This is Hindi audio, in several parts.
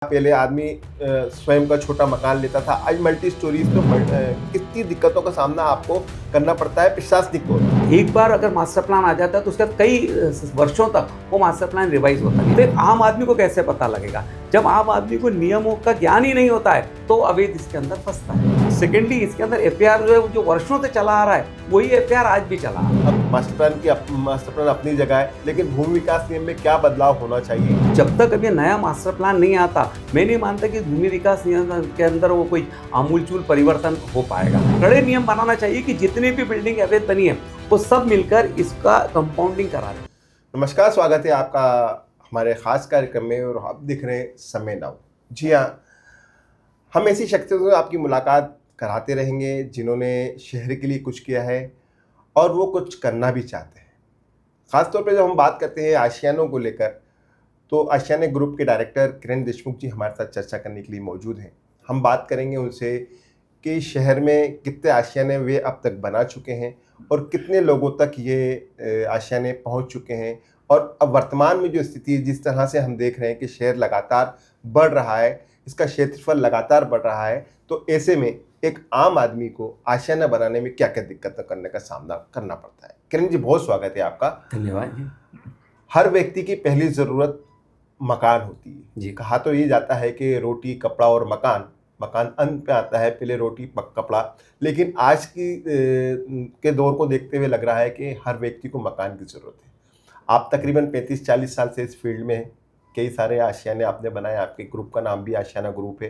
पहले आदमी स्वयं का छोटा मकान लेता था, आज मल्टी स्टोरीज तो कितनी दिक्कतों का सामना आपको करना पड़ता है प्रशासनिक तौर पर। एक बार अगर मास्टर प्लान आ जाता है तो उसके बाद कई वर्षों तक वो मास्टर प्लान रिवाइज होता है। तो एक आम आदमी को कैसे पता लगेगा जब आम आदमी को नियमों का ज्ञान ही नहीं होता है, तो अवैध इसके अंदर फंसता है। सेकेंडली, इसके अंदर एफआईआर जो है जो वर्षों से चला आ रहा है वही एफआईआर आज भी चला आ रहा है। अब मास्टर प्लान अपनी जगह है, लेकिन भूमि विकास नियम में क्या बदलाव होना चाहिए? जब तक अभी नया मास्टर प्लान नहीं आता, मैं नहीं मानता कि भूमि विकास नियम के अंदर वो कोई आमूलचूल परिवर्तन हो पाएगा। कड़े नियम बनाना चाहिए कि जितनी भी बिल्डिंग अवैध बनी है वो सब मिलकर इसका कंपाउंडिंग करा दें। नमस्कार, स्वागत है आपका हमारे खास कार्यक्रम में और आप देख रहे हैं समय नाउ। जी हाँ, हम ऐसी शख्सियतों से आपकी मुलाकात कराते रहेंगे जिन्होंने शहर के लिए कुछ किया है और वो कुछ करना भी चाहते हैं। ख़ासतौर पे जब हम बात करते हैं आशियानों को लेकर, तो आशियाने ग्रुप के डायरेक्टर किरण देशमुख जी हमारे साथ चर्चा करने के लिए मौजूद हैं। हम बात करेंगे उनसे कि शहर में कितने आशियाने वे अब तक बना चुके हैं और कितने लोगों तक ये आशियाने पहुंच चुके हैं, और अब वर्तमान में जो स्थिति है, जिस तरह से हम देख रहे हैं कि शहर लगातार बढ़ रहा है, इसका क्षेत्रफल लगातार बढ़ रहा है, तो ऐसे में एक आम आदमी को आशियाना बनाने में क्या क्या दिक्कतें करने का सामना करना पड़ता है। किरण जी, बहुत स्वागत है आपका। धन्यवाद जी। हर व्यक्ति की पहली ज़रूरत मकान होती है जी। कहा तो ये जाता है कि रोटी कपड़ा और मकान, मकान अंत पे आता है, पहले रोटी कपड़ा। लेकिन आज के दौर को देखते हुए लग रहा है कि हर व्यक्ति को मकान की ज़रूरत है। आप तकरीबन 35-40 साल से इस फील्ड में हैं, कई सारे आशियाने आपने बनाए, आपके ग्रुप का नाम भी आशियाना ग्रुप है।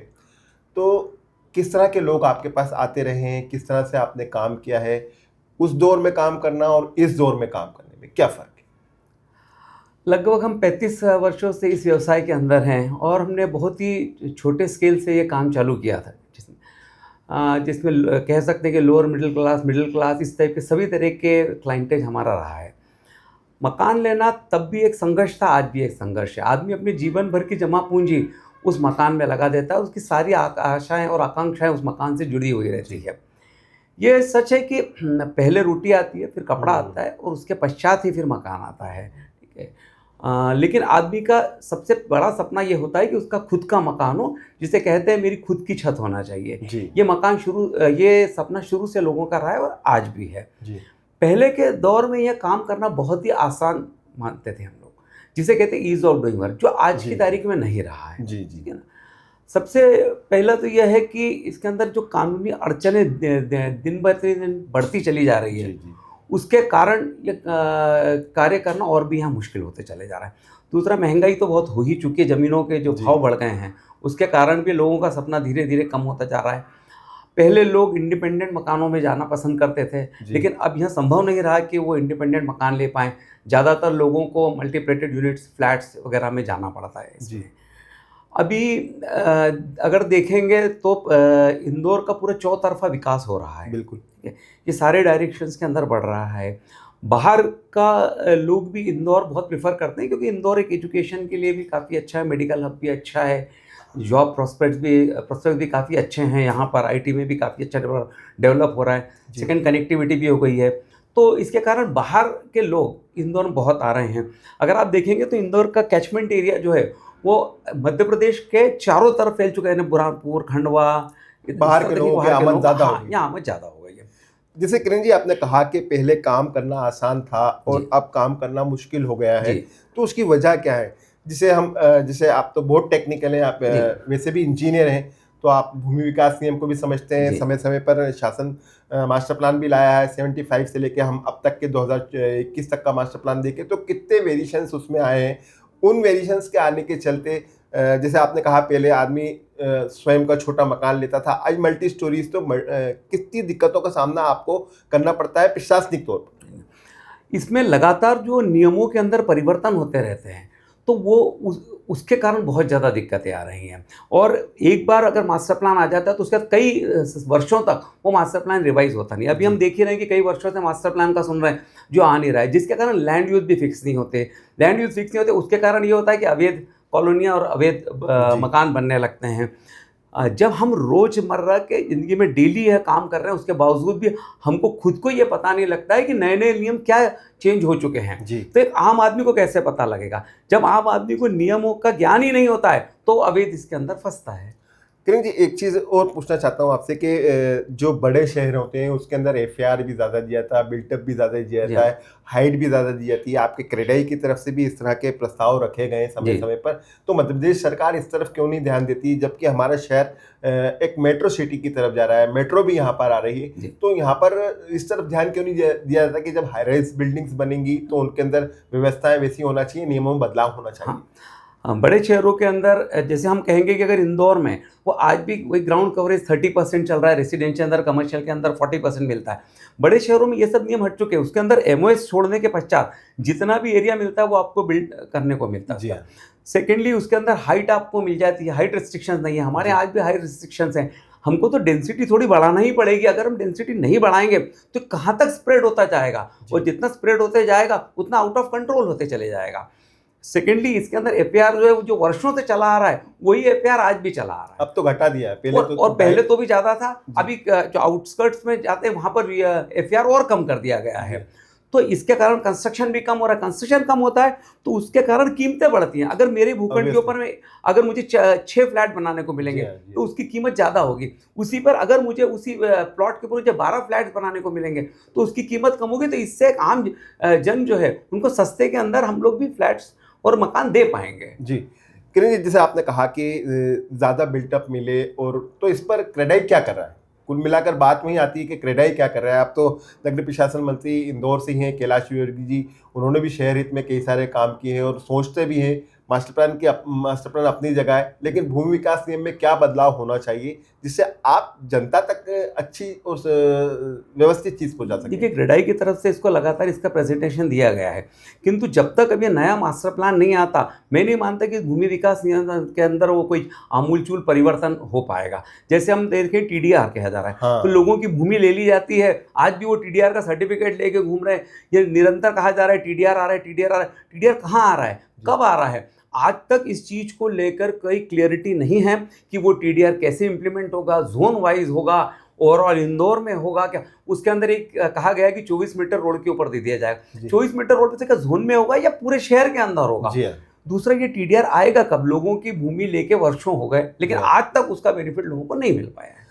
तो किस तरह के लोग आपके पास आते रहे हैं, किस तरह से आपने काम किया है, उस दौर में काम करना और इस दौर में काम करने में क्या फ़र्क है? लगभग हम 35 वर्षों से इस व्यवसाय के अंदर हैं और हमने बहुत ही छोटे स्केल से ये काम चालू किया था, जिसमें कह सकते हैं कि लोअर मिडिल क्लास इस टाइप के सभी तरह के क्लाइंटेज हमारा रहा है। मकान लेना तब भी एक संघर्ष था, आज भी एक संघर्ष है। आदमी अपने जीवन भर की जमा पूंजी उस मकान में लगा देता है, उसकी सारी आशाएं और आकांक्षाएं उस मकान से जुड़ी हुई रहती है। ये सच है कि पहले रोटी आती है, फिर कपड़ा आता है और उसके पश्चात ही फिर मकान आता है, ठीक है। लेकिन आदमी का सबसे बड़ा सपना ये होता है कि उसका खुद का मकान हो, जिसे कहते हैं मेरी खुद की छत होना चाहिए। ये सपना शुरू से लोगों का रहा है और आज भी है। जी। पहले के दौर में यह काम करना बहुत ही आसान मानते थे हम लोग, जिसे कहते हैं ईज ऑफ डूइंग वर्क, जो आज की तारीख में नहीं रहा है। जी। ठीक है ना। सबसे पहला तो यह है कि इसके अंदर जो कानूनी अड़चनें दिन ब दिन बढ़ती चली जा रही है, उसके कारण ये कार्य करना और भी यहाँ मुश्किल होते चले जा रहा है। दूसरा, महंगाई तो बहुत हो ही चुकी है, ज़मीनों के जो भाव बढ़ गए हैं उसके कारण भी लोगों का सपना धीरे धीरे कम होता जा रहा है। पहले लोग इंडिपेंडेंट मकानों में जाना पसंद करते थे, लेकिन अब यह संभव नहीं रहा कि वो इंडिपेंडेंट मकान ले पाएँ। ज़्यादातर लोगों को मल्टीप्लेटेड यूनिट्स, फ्लैट्स वगैरह में जाना पड़ता है इसमें। अभी अगर देखेंगे तो इंदौर का पूरा चौतरफा विकास हो रहा है। बिल्कुल। ठीक है, ये सारे डायरेक्शंस के अंदर बढ़ रहा है। बाहर का लोग भी इंदौर बहुत प्रेफर करते हैं, क्योंकि इंदौर एक एजुकेशन के लिए भी काफ़ी अच्छा है, मेडिकल हब भी अच्छा है, जॉब प्रोस्पेक्ट भी काफ़ी अच्छे हैं। यहाँ पर आईटी में भी काफ़ी अच्छा डेवलप हो रहा है। सेकंड, कनेक्टिविटी भी हो गई है, तो इसके कारण बाहर के लोग इंदौर में बहुत आ रहे हैं। अगर आप देखेंगे तो इंदौर का कैचमेंट एरिया जो है वो मध्य प्रदेश के चारों तरफ फैल चुका है, बुरहानपुर, खंडवा, बाहर के लोगों की आमद ज़्यादा हो गई। यहाँ आमद ज़्यादा हो गई है। जैसे किरण जी, आपने कहा कि पहले काम करना आसान था और अब काम करना मुश्किल हो गया है, तो उसकी वजह क्या है? जैसे आप तो बहुत टेक्निकल हैं, आप वैसे भी इंजीनियर हैं, तो आप भूमि विकास नियम को भी समझते हैं। समय समय पर शासन मास्टर प्लान भी लाया है, 75 से लेके हम अब तक के 2021 तक का मास्टर प्लान देखें तो कितने वेरिएशंस उसमें आए हैं। उन वेरिएशंस के आने के चलते, जैसे आपने कहा पहले आदमी स्वयं का छोटा मकान लेता था, आज मल्टी स्टोरीज तो कितनी दिक्कतों का सामना आपको करना पड़ता है प्रशासनिक तौर पर। इसमें लगातार जो नियमों के अंदर परिवर्तन होते रहते हैं, तो वो उसके कारण बहुत ज़्यादा दिक्कतें आ रही हैं। और एक बार अगर मास्टर प्लान आ जाता है तो उसके बाद कई वर्षों तक वो मास्टर प्लान रिवाइज होता नहीं। अभी हम देख ही रहे हैं कि कई वर्षों से मास्टर प्लान का सुन रहे हैं जो आ नहीं रहा है, जिसके कारण लैंड यूज भी फिक्स नहीं होते। लैंड यूज फिक्स नहीं होते, उसके कारण ये होता है कि अवैध कॉलोनियाँ और अवैध मकान बनने लगते हैं। जब हम रोज़मर्रा के ज़िंदगी में डेली यह काम कर रहे हैं, उसके बावजूद भी हमको खुद को ये पता नहीं लगता है कि नए नए नियम क्या चेंज हो चुके हैं। जी। तो एक आम आदमी को कैसे पता लगेगा? जब आम आदमी को नियमों का ज्ञान ही नहीं होता है तो अवैध इसके अंदर फंसता है। किरण जी, एक चीज़ और पूछना चाहता हूँ आपसे कि जो बड़े शहर होते हैं उसके अंदर एफआईआर भी ज़्यादा दिया जाता है, बिल्टअप भी ज़्यादा दिया जाता है, हाइट भी ज़्यादा दी जाती है। आपके क्रेडाई की तरफ से भी इस तरह के प्रस्ताव रखे गए समय समय पर। तो मध्य प्रदेश सरकार इस तरफ क्यों नहीं ध्यान देती, जबकि हमारा शहर एक मेट्रो सिटी की तरफ जा रहा है, मेट्रो भी यहाँ पर आ रही है, तो यहाँ पर इस तरफ ध्यान क्यों नहीं दिया जाता कि जब हाई राइज बिल्डिंग्स बनेंगी तो उनके अंदर व्यवस्थाएं वैसी होना चाहिए, नियमों में बदलाव होना चाहिए। बड़े शहरों के अंदर जैसे हम कहेंगे कि अगर इंदौर में वो आज भी वही ग्राउंड कवरेज 30% चल रहा है, रेसिडेंशियल अंदर, कमर्शियल के अंदर 40% मिलता है। बड़े शहरों में ये सब नियम हट चुके हैं। उसके अंदर एमओएस छोड़ने के पश्चात जितना भी एरिया मिलता है वो आपको बिल्ड करने को मिलता है। सेकेंडली उसके अंदर हाइट आपको मिल जाती है, हाइट रिस्ट्रिक्शंस नहीं है। हमारे आज भी हाइट रिस्ट्रिक्शंस हैं। हमको तो डेंसिटी थोड़ी बढ़ाना ही पड़ेगी। अगर हम डेंसिटी नहीं बढ़ाएंगे तो कहाँ तक स्प्रेड होता जाएगा, और जितना स्प्रेड होते जाएगा उतना आउट ऑफ कंट्रोल होते चले जाएगा। सेकेंडली इसके अंदर एफआईआर जो है, जो वर्षों से चला आ रहा है, वही एफआईआर आज भी चला आ रहा है। अब तो घटा दिया है, पहले तो भी ज्यादा था। अभी जो आउटस्कर्ट्स में जाते हैं वहां पर एफआईआर और कम कर दिया गया है। तो इसके कारण कंस्ट्रक्शन भी कम हो रहा है। कंस्ट्रक्शन कम होता है तो उसके कारण कीमतें बढ़ती हैं। अगर मेरे भूखंड के ऊपर में अगर मुझे 6 फ्लैट बनाने को मिलेंगे तो उसकी कीमत ज़्यादा होगी। उसी पर अगर मुझे उसी प्लॉट के ऊपर मुझे 12 फ्लैट्स बनाने को मिलेंगे तो उसकी कीमत कम होगी। तो इससे एक आम जन जो है उनको सस्ते के अंदर हम लोग भी फ्लैट्स और मकान दे पाएंगे। जी। किरण जी, जैसे आपने कहा कि ज़्यादा बिल्टअप मिले, और तो इस पर क्रेडाई क्या कर रहा है? कुल मिलाकर बात वही आती है कि क्रेडाई क्या कर रहा है। आप तो नगरीय प्रशासन मंत्री इंदौर से ही हैं, कैलाश विजयवर्गीय जी, उन्होंने भी शहर हित में कई सारे काम किए हैं और सोचते भी हैं। मास्टर प्लान अपनी जगह है, लेकिन भूमि विकास नियम में क्या बदलाव होना चाहिए जिससे आप जनता तक अच्छी उस व्यवस्थित चीज़ पहुंचा सकें? देखिए, क्रेडाई की तरफ से इसको लगातार इसका प्रेजेंटेशन दिया गया है, किंतु जब तक अभी नया मास्टर प्लान नहीं आता, मैं नहीं मानता कि भूमि विकास नियम के अंदर वो कोई आमूलचूल परिवर्तन हो पाएगा। जैसे हम देखें TDR कहा जा रहा है, तो लोगों की भूमि ले ली जाती है। आज भी वो TDR का सर्टिफिकेट लेके घूम रहे हैं। ये निरंतर कहा जा रहा है TDR आ रहा है, TDR आ रहा है। TDR कहाँ आ रहा है, कब आ रहा है? आज तक इस चीज़ को लेकर कोई क्लियरिटी नहीं है कि वो TDR कैसे इम्प्लीमेंट होगा, जोन वाइज होगा, ओवरऑल इंदौर में होगा क्या। उसके अंदर एक कहा गया है कि 24 मीटर रोड के ऊपर दे दिया जाएगा। 24 मीटर रोड पे क्या जोन में होगा या पूरे शहर के अंदर होगा? दूसरा, ये TDR आएगा कब? लोगों की भूमि लेके वर्षों हो गए, लेकिन आज तक उसका बेनिफिट लोगों को नहीं मिल पाया है।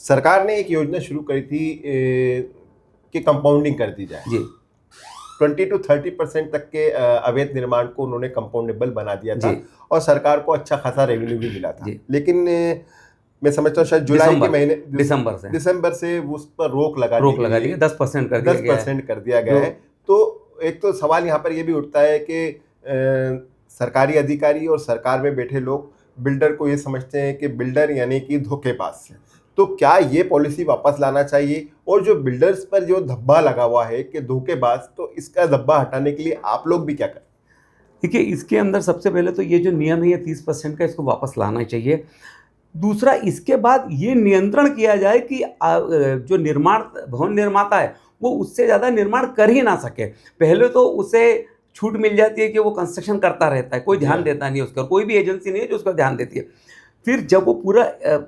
सरकार ने एक योजना शुरू करी थी कि कंपाउंडिंग कर दी जाए। जी। 20 to 30% तक के अवैध निर्माण को उन्होंने कंपाउंडेबल बना दिया था और सरकार को अच्छा खासा रेवेन्यू भी मिला था। लेकिन मैं समझता हूँ शायद जुलाई के महीने दिसंबर से उस पर रोक लगा दी गई। 10% कर दिया गया है। तो एक तो सवाल यहाँ पर ये भी उठता है कि सरकारी अधिकारी और सरकार में बैठे लोग बिल्डर को ये समझते हैं कि बिल्डर यानी कि धोखेबाज है। तो क्या ये पॉलिसी वापस लाना चाहिए? और जो बिल्डर्स पर जो धब्बा लगा हुआ है कि धोखेबाज, तो इसका धब्बा हटाने के लिए आप लोग भी क्या करें? देखिए, इसके अंदर सबसे पहले तो ये जो नियम है ये 30% का, इसको वापस लाना चाहिए। दूसरा, इसके बाद ये नियंत्रण किया जाए कि जो भवन निर्माता है वो उससे ज़्यादा निर्माण कर ही ना सके। पहले तो उसे छूट मिल जाती है कि वो कंस्ट्रक्शन करता रहता है, कोई ध्यान देता नहीं है उसका, कोई भी एजेंसी नहीं है जो उसका ध्यान देती है। फिर जब वो पूरा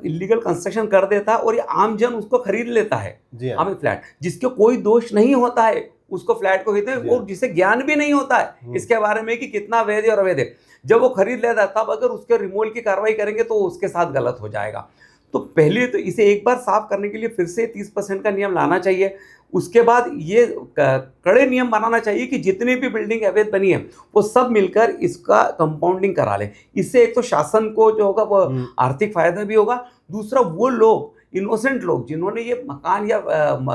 इलीगल कंस्ट्रक्शन कर देता है और ये आम जन उसको खरीद लेता है, आम फ्लैट, जिसके कोई दोष नहीं होता है, उसको फ्लैट को खरीदते हैं, और जिसे ज्ञान भी नहीं होता है इसके बारे में कि कितना वैध है और अवैध है, जब वो खरीद लेता है तब अगर उसके रिमूवल की कार्रवाई करेंगे तो उसके साथ गलत हो जाएगा। तो पहले तो इसे एक बार साफ करने के लिए फिर से 30% का नियम लाना चाहिए। उसके बाद ये कड़े नियम बनाना चाहिए कि जितनी भी बिल्डिंग अवैध बनी है वो सब मिलकर इसका कंपाउंडिंग करा लें। इससे एक तो शासन को जो होगा वो आर्थिक फायदा भी होगा। दूसरा, वो लोग इनोसेंट लोग जिन्होंने ये मकान या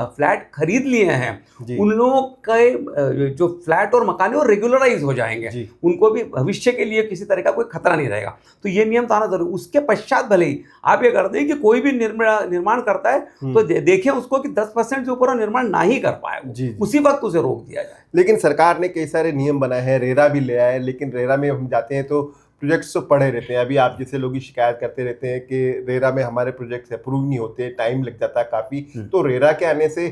फ्लैट खरीद लिए हैं, उन लोगों के जो फ्लैट और मकान है वो रेगुलराइज हो जाएंगे, उनको भी भविष्य के लिए किसी तरह का कोई खतरा नहीं रहेगा। तो ये नियम तो आना जरूरी। उसके पश्चात भले ही आप ये कर दें कि कोई भी निर्माण करता है तो देखें उसको कि 10% से ऊपर निर्माण ना ही कर पाए, उसी वक्त उसे रोक दिया जाए। लेकिन सरकार ने कई सारे नियम बनाए हैं, रेरा भी ले आए, लेकिन रेरा में हम जाते हैं तो प्रोजेक्ट्स तो पड़े रहते हैं। अभी आप जैसे लोग शिकायत करते रहते हैं कि रेरा में हमारे प्रोजेक्ट्स अप्रूव नहीं होते, टाइम लग जाता है काफ़ी। तो रेरा के आने से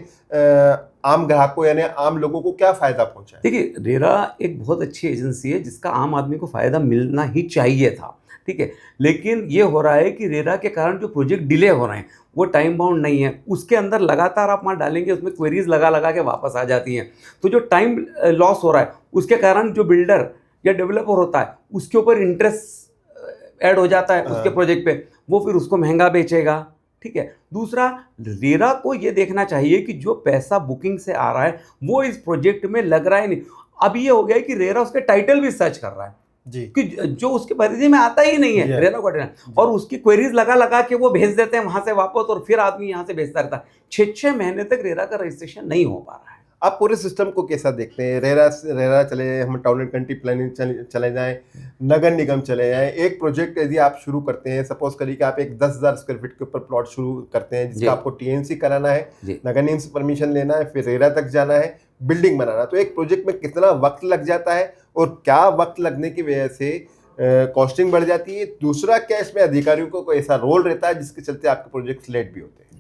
आम ग्राहकों यानी आम लोगों को क्या फ़ायदा पहुंचा है? देखिए, रेरा एक बहुत अच्छी एजेंसी है जिसका आम आदमी को फ़ायदा मिलना ही चाहिए था। ठीक है। लेकिन ये हो रहा है कि रेरा के कारण जो प्रोजेक्ट डिले हो रहे हैं वो टाइम बाउंड नहीं है, उसके अंदर लगातार आप वहाँ डालेंगे, उसमें क्वेरीज लगा लगा के वापस आ जाती हैं। तो जो टाइम लॉस हो रहा है उसके कारण जो बिल्डर या डेवलपर होता है उसके ऊपर इंटरेस्ट ऐड हो जाता है उसके प्रोजेक्ट पे, वो फिर उसको महंगा बेचेगा, ठीक है। दूसरा, रेरा को ये देखना चाहिए कि जो पैसा बुकिंग से आ रहा है वो इस प्रोजेक्ट में लग रहा है नहीं। अब ये हो गया है कि रेरा उसके टाइटल भी सर्च कर रहा है जी, कि जो उसके परिधि में आता ही नहीं है रेरा को, और उसकी क्वेरीज लगा लगा के वो भेज देते हैं वहां से वापस, और फिर आदमी यहाँ से भेजता रहता है। 6 महीने तक रेरा का रजिस्ट्रेशन नहीं हो पा रहा है। आप पूरे सिस्टम को कैसा देखते हैं? रेरा चले, हम टाउन एंड कंट्री प्लानिंग चले जाएं, नगर निगम चले जाएं, एक प्रोजेक्ट यदि आप शुरू करते हैं, सपोज करिए कि आप एक 10,000 स्क्वायर फीट के ऊपर प्लॉट शुरू करते हैं जिसका आपको टीएनसी कराना है, नगर निगम से परमिशन लेना है, फिर रेरा तक जाना है, बिल्डिंग बनाना, तो एक प्रोजेक्ट में कितना वक्त लग जाता है और क्या वक्त लगने की वजह से कॉस्टिंग बढ़ जाती है? दूसरा, क्या इसमें अधिकारियों को कोई ऐसा रोल रहता है जिसके चलते आपके प्रोजेक्ट लेट भी होते हैं?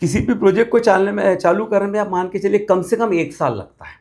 किसी भी प्रोजेक्ट को चालू करने में आप मान के चलिए कम से कम 1 साल लगता है,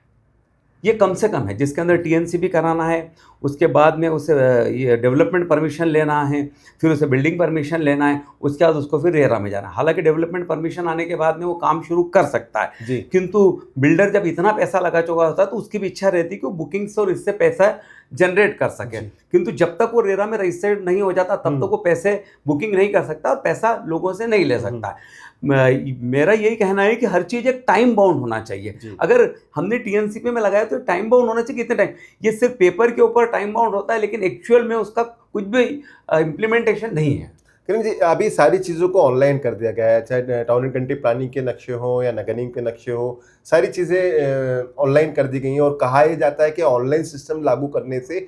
ये कम से कम है, जिसके अंदर टीएनसी भी कराना है, उसके बाद में उसे ये डेवलपमेंट परमिशन लेना है, फिर उसे बिल्डिंग परमिशन लेना है, उसके बाद उसको फिर रेरा में जाना है। हालांकि डेवलपमेंट परमिशन आने के बाद में वो काम शुरू कर सकता है, किंतु बिल्डर जब इतना पैसा लगा चुका होता है तो उसकी भी इच्छा रहती है कि वो बुकिंग्स और इससे पैसा जनरेट कर सके, किंतु जब तक वो रेरा में रजिस्टर्ड नहीं हो जाता तब तक वो पैसे बुकिंग नहीं कर सकता और पैसा लोगों से नहीं ले सकता। मेरा यही कहना है कि हर चीज़ एक टाइम बाउंड होना चाहिए। अगर हमने टीएनसीपी में लगाया तो टाइम बाउंड होना चाहिए, कितने टाइम, ये सिर्फ पेपर के ऊपर टाइम बाउंड होता है लेकिन एक्चुअल में उसका कुछ भी इम्प्लीमेंटेशन नहीं है। किरण जी, अभी सारी चीज़ों को ऑनलाइन कर दिया गया है, चाहे टाउन एंड कंट्री प्लानिंग के नक्शे हो या नगर निगम के नक्शे हो, सारी चीज़ें ऑनलाइन कर दी गई हैं और कहा यह जाता है कि ऑनलाइन सिस्टम लागू करने से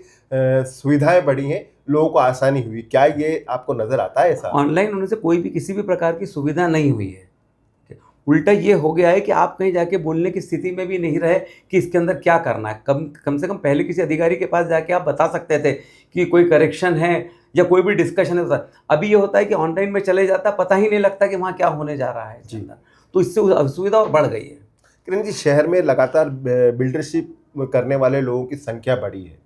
सुविधाएं बढ़ी हैं, लोगों को आसानी हुई। क्या ये आपको नज़र आता है ऐसा? ऑनलाइन होने से कोई भी किसी भी प्रकार की सुविधा नहीं हुई है, उल्टा ये हो गया है कि आप कहीं जाके बोलने की स्थिति में भी नहीं रहे कि इसके अंदर क्या करना है। कम से कम पहले किसी अधिकारी के पास जाके आप बता सकते थे कि कोई करेक्शन है या कोई भी डिस्कशन है। अभी ये होता है कि ऑनलाइन में चले जाता, पता ही नहीं लगता कि वहाँ क्या होने जा रहा है जी। तो इससे असुविधा और बढ़ गई है। किरण जी, शहर में लगातार बिल्डरशिप करने वाले लोगों की संख्या बढ़ी है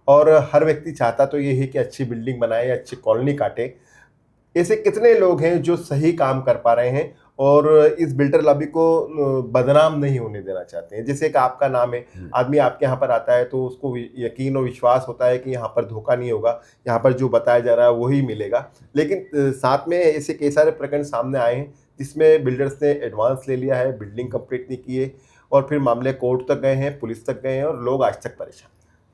और हर व्यक्ति चाहता तो ये है कि अच्छी बिल्डिंग बनाए, अच्छी कॉलोनी काटे। ऐसे कितने लोग हैं जो सही काम कर पा रहे हैं और इस बिल्डर लॉबी को बदनाम नहीं होने देना चाहते हैं? जैसे कि आपका नाम है, आदमी आपके यहाँ पर आता है तो उसको यकीन और विश्वास होता है कि यहाँ पर धोखा नहीं होगा, यहाँ पर जो बताया जा रहा है वही मिलेगा। लेकिन साथ में ऐसे कई सारे प्रकरण सामने आए हैं जिसमें बिल्डर्स ने एडवांस ले लिया है, बिल्डिंग कंप्लीट नहीं की है और फिर मामले कोर्ट तक गए हैं, पुलिस तक गए हैं और लोग आज तक परेशान।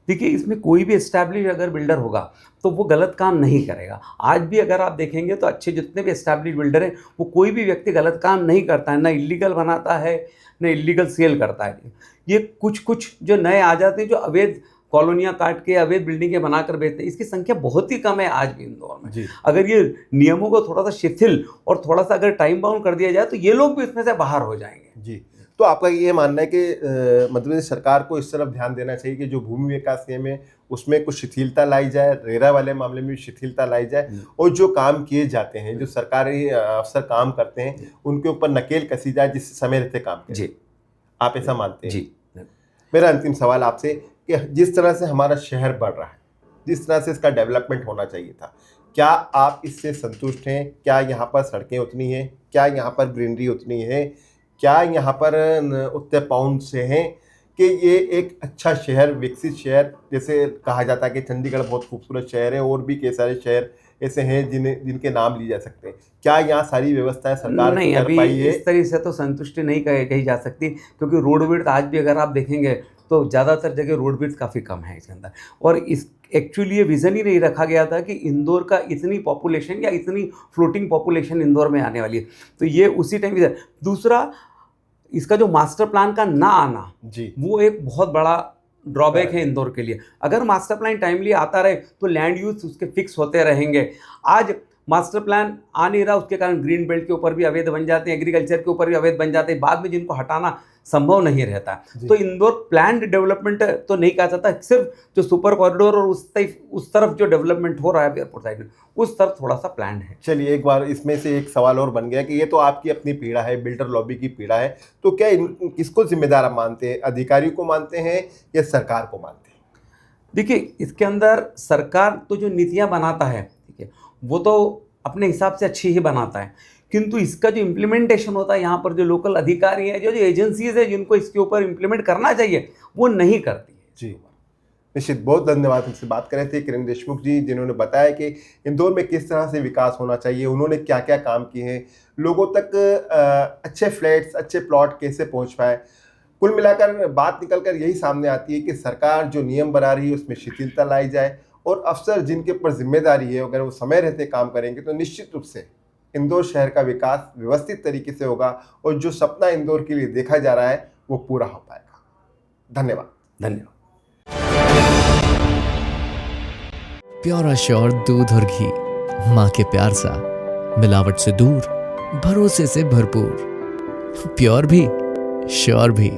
देखिए, इसमें कोई भी एस्टैब्लिश अगर बिल्डर होगा तो वो गलत काम नहीं करेगा। आज भी अगर आप देखेंगे तो अच्छे जितने भी एस्टैब्लिश बिल्डर हैं वो कोई भी व्यक्ति गलत काम नहीं करता है, ना इलीगल बनाता है ना इलीगल सेल करता है। ये कुछ जो नए आ जाते हैं जो अवैध कॉलोनियाँ काट के अवैध बिल्डिंगें बनाकर बेचते हैं, इसकी संख्या बहुत ही कम है आज भी इंदौर में। अगर ये नियमों को थोड़ा सा शिथिल और थोड़ा सा अगर टाइम बाउंड कर दिया जाए तो ये लोग भी इसमें से बाहर हो जाएंगे जी। तो आपका ये मानना है कि मध्य प्रदेश सरकार को इस तरफ ध्यान देना चाहिए कि जो भूमि विकास नियम है उसमें कुछ शिथिलता लाई जाए, रेरा वाले मामले में भी शिथिलता लाई जाए और जो काम किए जाते हैं, जो सरकारी अफसर काम करते हैं, उनके ऊपर नकेल कसी जाए जिससे समय रहते काम करें। जी, आप ऐसा मानते हैं? जी। मेरा अंतिम सवाल आपसे कि जिस तरह से हमारा शहर बढ़ रहा है, जिस तरह से इसका डेवलपमेंट होना चाहिए था, क्या आप इससे संतुष्ट हैं? क्या यहाँ पर सड़कें उतनी हैं? क्या यहाँ पर ग्रीनरी उतनी है? क्या यहाँ पर उतने पाउंड से हैं कि ये एक अच्छा शहर, विकसित शहर, जैसे कहा जाता है कि चंडीगढ़ बहुत खूबसूरत शहर है और भी कई सारे शहर ऐसे हैं जिनके नाम लिए जा सकते हैं? क्या यहाँ सारी व्यवस्थाएं सरकार नहीं, कर अभी पाई है? इस तरह से तो संतुष्टि नहीं कही जा सकती, क्योंकि रोड विड्थ आज भी अगर आप देखेंगे तो ज़्यादातर जगह रोड विड्थ काफ़ी कम है इसके अंदर। और इस एक्चुअली ये विज़न ही नहीं रखा गया था कि इंदौर का इतनी पॉपुलेशन या इतनी फ्लोटिंग पॉपुलेशन इंदौर में आने वाली है, तो ये उसी टाइम। दूसरा, इसका जो मास्टर प्लान का ना आना जी, वो एक बहुत बड़ा ड्रॉबैक है इंदौर के लिए। अगर मास्टर प्लान टाइमली आता रहे तो लैंड यूज उसके फिक्स होते रहेंगे। आज मास्टर प्लान आ नहीं रहा, उसके कारण ग्रीन बेल्ट के ऊपर भी अवैध बन जाते हैं, एग्रीकल्चर के ऊपर भी अवैध बन जाते हैं, बाद में जिनको हटाना संभव नहीं रहता। तो इंदौर प्लान्ड डेवलपमेंट तो नहीं कहा जाता, सिर्फ जो सुपर कॉरिडोर और उस तरफ जो डेवलपमेंट हो रहा है एयरपोर्ट साइड में, उस तरफ थोड़ा सा प्लान्ड है। चलिए, एक बार इसमें से एक सवाल और बन गया कि ये तो आपकी अपनी पीड़ा है, बिल्डर लॉबी की पीड़ा है, तो क्या किसको जिम्मेदार आप मानते हैं? अधिकारियों को मानते हैं या सरकार को मानते हैं? देखिए, इसके अंदर सरकार तो जो नीतियाँ बनाता है, ठीक है, वो तो अपने हिसाब से अच्छी ही बनाता है, किंतु इसका जो इम्प्लीमेंटेशन होता है, यहाँ पर जो लोकल अधिकारी हैं, जो एजेंसीज़ हैं जिनको इसके ऊपर इम्प्लीमेंट करना चाहिए, वो नहीं करती है। जी, निश्चित, बहुत धन्यवाद। हमसे बात कर रहे थे किरण देशमुख जी, जिन्होंने बताया कि इंदौर में किस तरह से विकास होना चाहिए, उन्होंने क्या-क्या काम किए हैं, लोगों तक अच्छे फ्लैट्स, अच्छे प्लॉट कैसे पहुँच पाए। कुल मिलाकर बात निकल कर यही सामने आती है कि सरकार जो नियम बना रही है उसमें शिथिलता लाई जाए और अफसर जिनके ऊपर जिम्मेदारी है, अगर वो समय रहते काम करेंगे तो निश्चित रूप से इंदौर शहर का विकास व्यवस्थित तरीके से होगा और जो सपना इंदौर के लिए देखा जा रहा है वो पूरा हो पाएगा। धन्यवाद। धन्यवाद। प्योर श्योर दूध और घी, माँ के प्यार सा, मिलावट से दूर, भरोसे से भरपूर, प्योर भी श्योर भी।